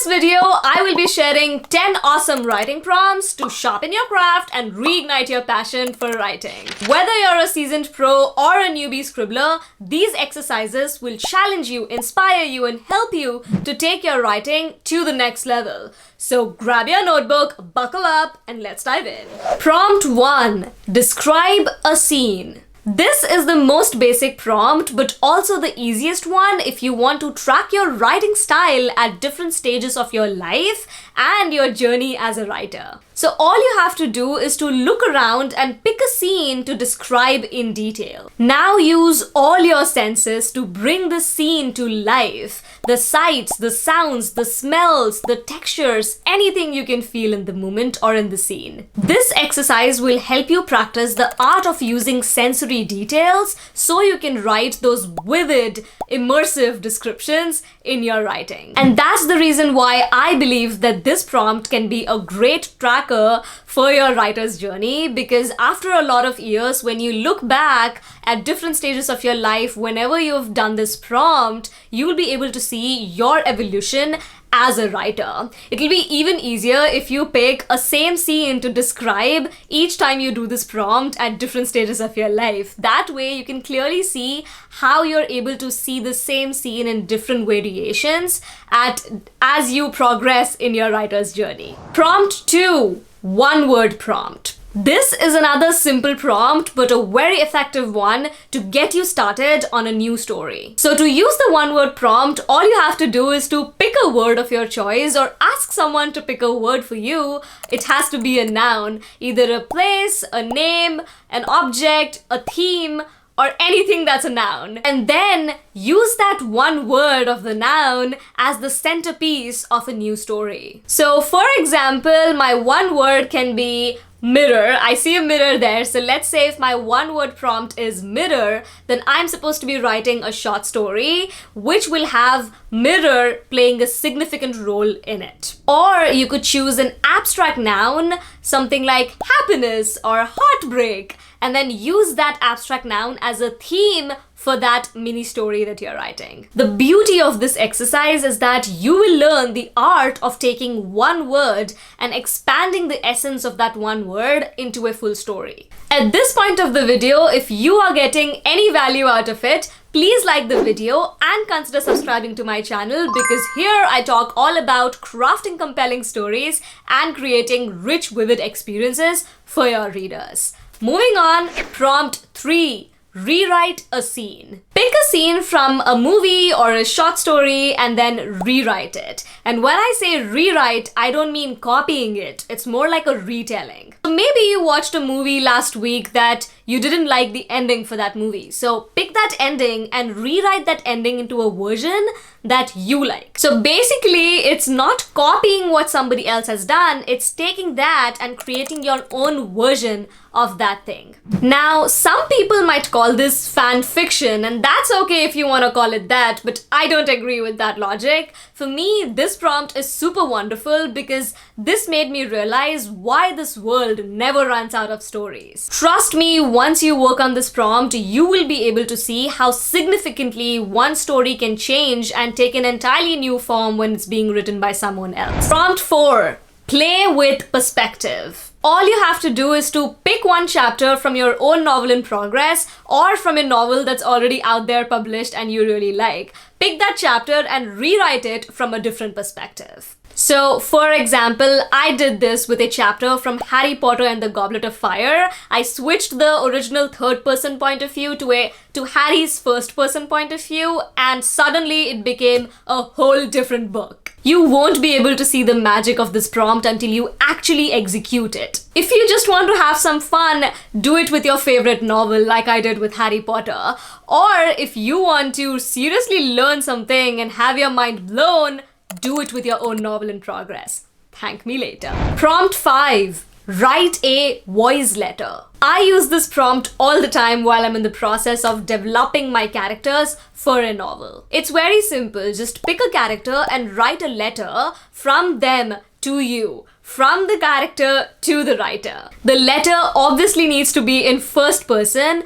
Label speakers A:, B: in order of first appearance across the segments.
A: this video, I will be sharing 10 awesome writing prompts to sharpen your craft and reignite your passion for writing. Whether you're a seasoned pro or a newbie scribbler, these exercises will challenge you, inspire you, and help you to take your writing to the next level. So grab your notebook, buckle up, and let's dive in. Prompt 1. Describe a scene. This is the most basic prompt, but also the easiest one if you want to track your writing style at different stages of your life and your journey as a writer. So all you have to do is to look around and pick a scene to describe in detail. Now use all your senses to bring the scene to life. The sights, the sounds, the smells, the textures, anything you can feel in the moment or in the scene. This exercise will help you practice the art of using sensory details so you can write those vivid, immersive descriptions in your writing. And that's the reason why I believe that this prompt can be a great tracker for your writer's journey, because after a lot of years, when you look back at different stages of your life, whenever you've done this prompt, you will be able to see your evolution as a writer. It'll be even easier if you pick a same scene to describe each time you do this prompt at different stages of your life. That way you can clearly see how you're able to see the same scene in different variations as you progress in your writer's journey. Prompt 2. One-word prompt. This is another simple prompt, but a very effective one to get you started on a new story. So to use the one-word prompt, all you have to do is to pick a word of your choice or ask someone to pick a word for you. It has to be a noun, either a place, a name, an object, a theme, or anything that's a noun. And then use that one word of the noun as the centerpiece of a new story. So for example, my one word can be mirror. I see a mirror there. So let's say if my one word prompt is mirror, then I'm supposed to be writing a short story which will have mirror playing a significant role in it. Or you could choose an abstract noun, something like happiness or heartbreak, and then use that abstract noun as a theme for that mini story that you're writing. The beauty of this exercise is that you will learn the art of taking one word and expanding the essence of that one word into a full story. At this point of the video, if you are getting any value out of it, please like the video and consider subscribing to my channel, because here I talk all about crafting compelling stories and creating rich, vivid experiences for your readers. Moving on, prompt 3. Rewrite a scene. Pick a scene from a movie or a short story and then rewrite it. And when I say rewrite, I don't mean copying it. It's more like a retelling. So maybe you watched a movie last week that you didn't like the ending for that movie. So pick that ending and rewrite that ending into a version that you like. So basically, it's not copying what somebody else has done. It's taking that and creating your own version of that thing. Now, some people might call this fan fiction, and that's okay if you want to call it that, but I don't agree with that logic. For me, this prompt is super wonderful because this made me realize why this world never runs out of stories. Trust me, once you work on this prompt, you will be able to see how significantly one story can change and take an entirely new form when it's being written by someone else. Prompt 4. Play with perspective. All you have to do is to pick one chapter from your own novel in progress or from a novel that's already out there published and you really like. Pick that chapter and rewrite it from a different perspective. So, for example, I did this with a chapter from Harry Potter and the Goblet of Fire. I switched the original third-person point of view to Harry's first-person point of view, and suddenly it became a whole different book. You won't be able to see the magic of this prompt until you actually execute it. If you just want to have some fun, do it with your favorite novel like I did with Harry Potter. Or if you want to seriously learn something and have your mind blown, do it with your own novel in progress. Thank me later. Prompt 5. Write a voice letter. I use this prompt all the time while I'm in the process of developing my characters for a novel. It's very simple. Just pick a character and write a letter from them to you, from the character to the writer. The letter obviously needs to be in first person.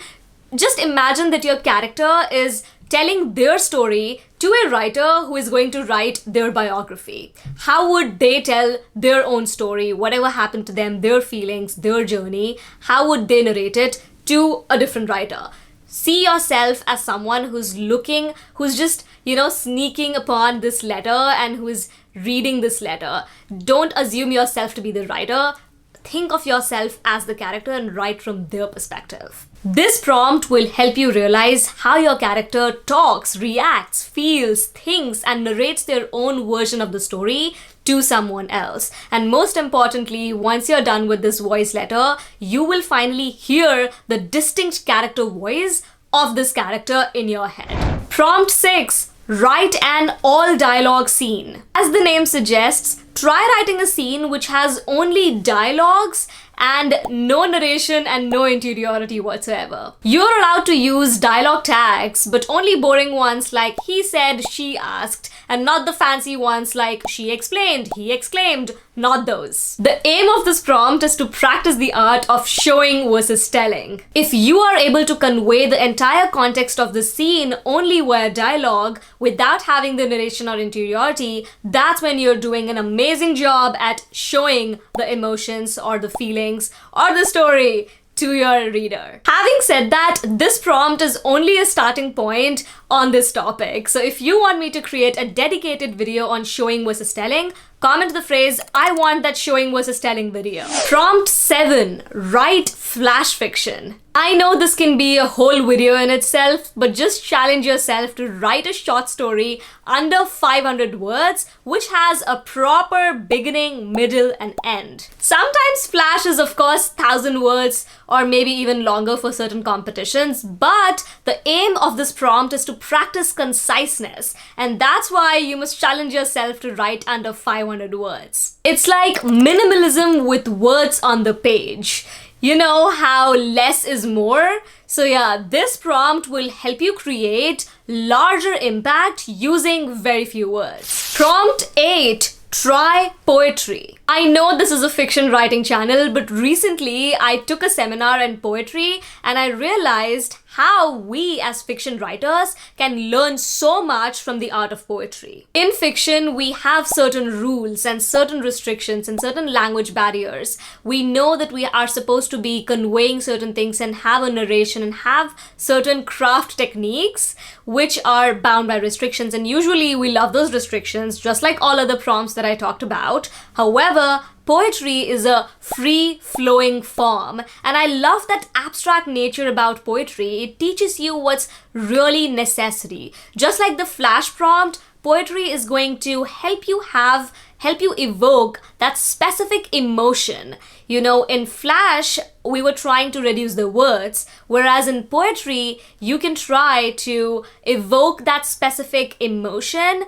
A: Just imagine that your character is telling their story to a writer who is going to write their biography. How would they tell their own story, whatever happened to them, their feelings, their journey? How would they narrate it to a different writer? See yourself as someone who's just, sneaking upon this letter and who is reading this letter. Don't assume yourself to be the writer. Think of yourself as the character and write from their perspective. This prompt will help you realize how your character talks, reacts, feels, thinks, and narrates their own version of the story to someone else. And most importantly, once you're done with this voice letter, you will finally hear the distinct character voice of this character in your head. Prompt 6. Write an all dialogue scene. As the name suggests, try writing a scene which has only dialogues and no narration and no interiority whatsoever. You're allowed to use dialogue tags, but only boring ones like he said, she asked, and not the fancy ones like she explained, he exclaimed, not those. The aim of this prompt is to practice the art of showing versus telling. If you are able to convey the entire context of the scene only via dialogue without having the narration or interiority, that's when you're doing an amazing job at showing the emotions or the feelings or the story to your reader. Having said that, this prompt is only a starting point on this topic. So if you want me to create a dedicated video on showing versus telling, comment the phrase, I want that showing versus telling video. Prompt 7. Write flash fiction. I know this can be a whole video in itself, but just challenge yourself to write a short story under 500 words, which has a proper beginning, middle, and end. Sometimes flash is of course 1,000 words or maybe even longer for certain competitions, but the aim of this prompt is to practice conciseness, and that's why you must challenge yourself to write under 500 words. It's like minimalism with words on the page. You know how less is more? So yeah, this prompt will help you create larger impact using very few words. Prompt 8. Try poetry. I know this is a fiction writing channel, but recently I took a seminar in poetry and I realized how we as fiction writers can learn so much from the art of poetry. In fiction, we have certain rules and certain restrictions and certain language barriers. We know that we are supposed to be conveying certain things and have a narration and have certain craft techniques which are bound by restrictions, and usually we love those restrictions just like all other prompts that I talked about. However, poetry is a free-flowing form, and I love that abstract nature about poetry. It teaches you what's really necessary. Just like the flash prompt, poetry is going to help you evoke that specific emotion. You know, in flash, we were trying to reduce the words, whereas in poetry, you can try to evoke that specific emotion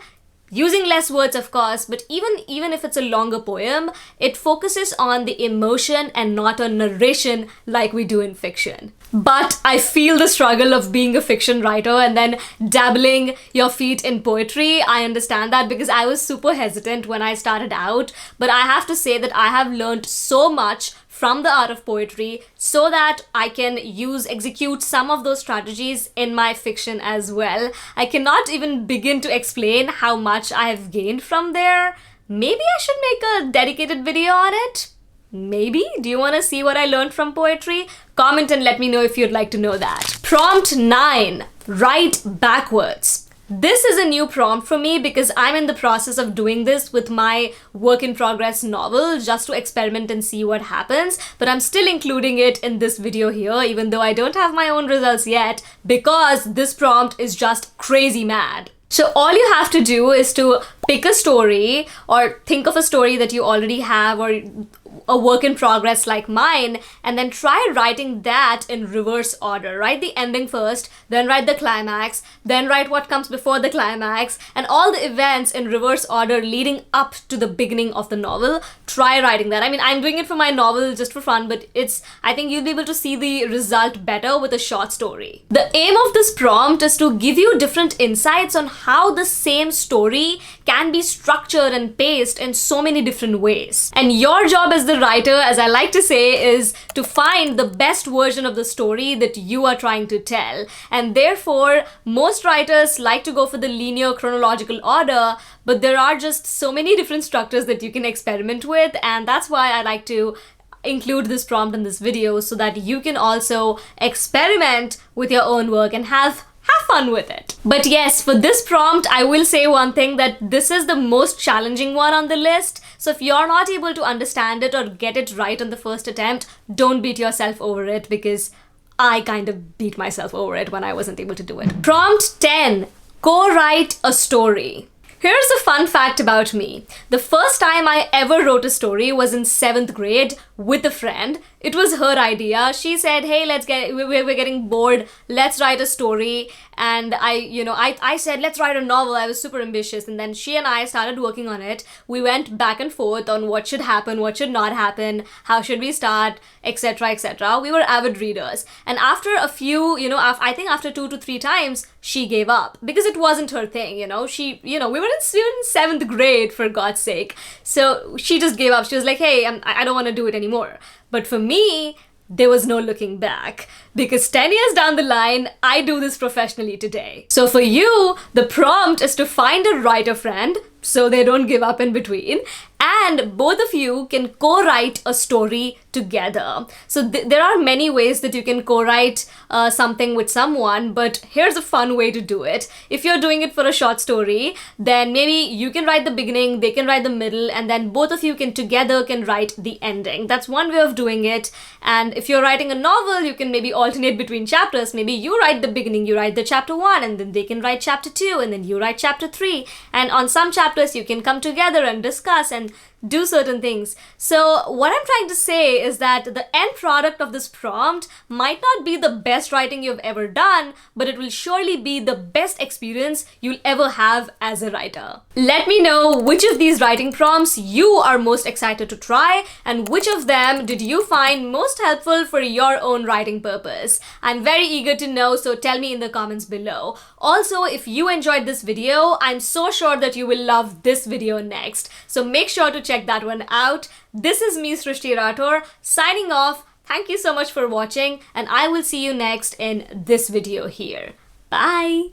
A: using less words, of course, but even if it's a longer poem, it focuses on the emotion and not on narration like we do in fiction. But I feel the struggle of being a fiction writer and then dabbling your feet in poetry. I understand that because I was super hesitant when I started out, but I have to say that I have learned so much from the art of poetry so that I can execute some of those strategies in my fiction as well. I cannot even begin to explain how much I have gained from there. Maybe I should make a dedicated video on it. Maybe? Do you want to see what I learned from poetry? Comment and let me know if you'd like to know that. Prompt 9. Write backwards. This is a new prompt for me because I'm in the process of doing this with my work in progress novel just to experiment and see what happens, but I'm still including it in this video here even though I don't have my own results yet because this prompt is just crazy mad. So all you have to do is to pick a story or think of a story that you already have or a work in progress like mine, and then try writing that in reverse order. Write the ending first, then write the climax, then write what comes before the climax, and all the events in reverse order leading up to the beginning of the novel. Try writing that. I mean, I'm doing it for my novel just for fun, but I think you'll be able to see the result better with a short story. The aim of this prompt is to give you different insights on how the same story can be structured and paced in so many different ways. And your job as the a writer, as I like to say, is to find the best version of the story that you are trying to tell. And therefore, most writers like to go for the linear chronological order, but there are just so many different structures that you can experiment with, and that's why I like to include this prompt in this video so that you can also experiment with your own work and have fun with it. But yes, for this prompt, I will say one thing, that this is the most challenging one on the list. So if you're not able to understand it or get it right on the first attempt, don't beat yourself over it, because I kind of beat myself over it when I wasn't able to do it. Prompt 10, co-write a story. Here's a fun fact about me. The first time I ever wrote a story was in 7th grade with a friend. It was her idea. She said, hey, we're getting bored, let's write a story. And I said, let's write a novel. I was super ambitious. And then she and I started working on it. We went back and forth on what should happen, what should not happen, how should we start, etc., etc. We were avid readers. And after a few, I think after 2 to 3 times, she gave up because it wasn't her thing. We were in 7th grade, for God's sake. So she just gave up. She was like, hey, I don't want to do it anymore. But for me, there was no looking back, because 10 years down the line, I do this professionally today. So for you, the prompt is to find a writer friend so they don't give up in between, and both of you can co-write a story together. So there are many ways that you can co-write something with someone, but here's a fun way to do it. If you're doing it for a short story, then maybe you can write the beginning, they can write the middle, and then both of you can write the ending. That's one way of doing it. And if you're writing a novel, you can maybe alternate between chapters. Maybe you write the beginning, you write the chapter 1, and then they can write chapter 2, and then you write chapter 3. And on some chapters, you can come together and discuss and do certain things. So what I'm trying to say is that the end product of this prompt might not be the best writing you've ever done, but it will surely be the best experience you'll ever have as a writer. Let me know which of these writing prompts you are most excited to try, and which of them did you find most helpful for your own writing purpose. I'm very eager to know, so tell me in the comments below. Also, if you enjoyed this video, I'm so sure that you will love this video next. So make sure to check that one out. This is me, Srishti Rathour, signing off. Thank you so much for watching, and I will see you next in this video here. Bye!